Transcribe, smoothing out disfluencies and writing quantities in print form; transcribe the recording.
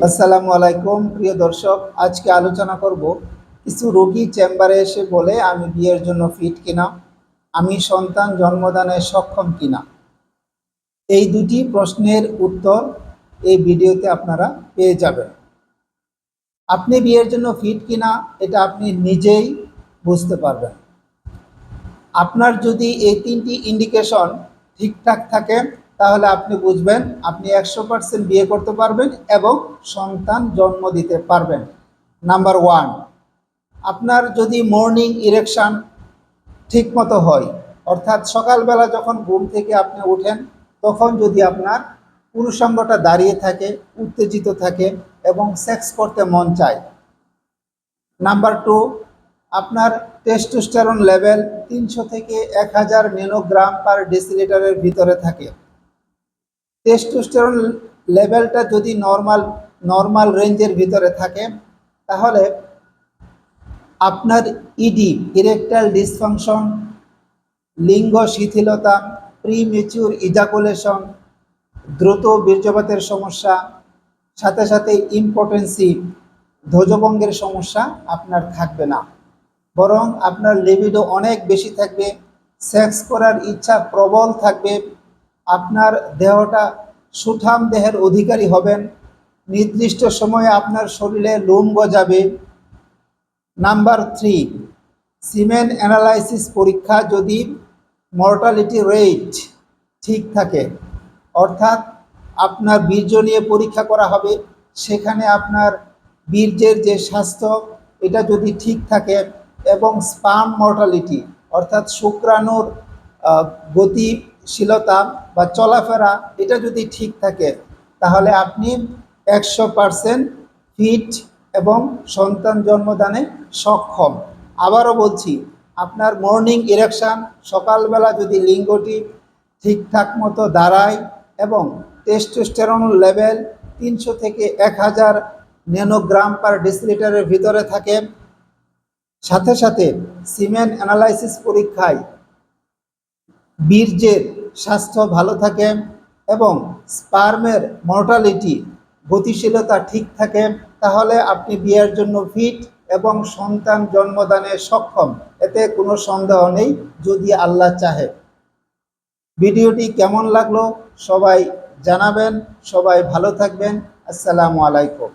আসসালামু আলাইকুম প্রিয় দর্শক, আজকে আলোচনা করব কিছু রোগী চেম্বারে এসে বলে আমি বিয়ের জন্য ফিট কিনা, আমি সন্তান জন্মদানে সক্ষম কিনা। এই দুটি প্রশ্নের উত্তর এই ভিডিওতে আপনারা পেয়ে যাবেন। আপনি বিয়ের জন্য ফিট কিনা এটা আপনি নিজেই বুঝতে পারবেন। আপনার যদি এই তিনটি ইন্ডিকেশন ঠিকঠাক থাকে তাহলে আপনি বুঝবেন আপনি 100% বিয়ে করতে পারবেন এবং সন্তান জন্ম দিতে পারবেন। নাম্বার ওয়ান, আপনার যদি মর্নিং ইরেকশন ঠিক মতো হয়, অর্থাৎ সকালবেলা যখন ঘুম থেকে আপনি ওঠেন তখন যদি আপনার পুরুষাঙ্গটা দাঁড়িয়ে থাকে, উত্তেজিত থাকে এবং সেক্স করতে মন চায়। নাম্বার টু, আপনার টেস্টোস্টেরন লেভেল 300 থেকে 1000 ন্যানোগ্রাম পার ডেসিলিটারের ভিতরে থাকে। টেস্টোস্টেরন লেভেলটা যদি নর্মাল রেঞ্জের ভিতরে থাকে তাহলে আপনার ইডি, ইরেকটাইল ডিসফাংশন, লিঙ্গ শিথিলতা, প্রিমেচিউর ইজাকুলেশন, দ্রুত বীর্যপাতের সমস্যা, সাথে সাথে ইম্পটেন্সি, ধ্বজভঙ্গের সমস্যা আপনার থাকবে না, বরং আপনার লিবিডো অনেক বেশি থাকবে, সেক্স করার ইচ্ছা প্রবল থাকবে, আপনার দেহটা সুঠাম দেহের অধিকারী হবেন, নির্দিষ্ট সময়ে আপনার শরীরে লোম গজাবে। নাম্বার থ্রি, সিমেন অ্যানালাইসিস পরীক্ষা যদি মর্টালিটি রেট ঠিক থাকে, অর্থাৎ আপনার বীর্য নিয়ে পরীক্ষা করা হবে, সেখানে আপনার বীর্যের যে স্বাস্থ্য এটা যদি ঠিক থাকে এবং স্পার্ম মর্টালিটি অর্থাৎ শুক্রাণুর গতিশীলতা বা চলাফেরা এটা যদি ঠিক থাকে তাহলে আপনি 100% ফিট এবং সন্তান জন্মদানে সক্ষম। আবারও বলছি, আপনার মর্নিং ইরেকশন, সকালবেলা যদি লিঙ্গটি ঠিকঠাক মতো দাঁড়ায় এবং টেস্টোস্টেরন লেভেল 300 থেকে 1000 ন্যানোগ্রাম পার ডেসিলিটারের ভিতরে থাকে, সাথে সাথে সিমেন অ্যানালাইসিস পরীক্ষায় বীর্যের স্বাস্থ্য ভালো থাকে এবং স্পার্মের মর্টালিটি গতিশীলতা ঠিক থাকে, তাহলে আপনি বিয়ের জন্য ফিট এবং সন্তান জন্মদানে সক্ষম। এতে কোনো সন্দেহ নেই, যদি আল্লাহ চাহে। ভিডিওটি কেমন লাগলো সবাই জানাবেন। সবাই ভালো থাকবেন। আসসালামু আলাইকুম।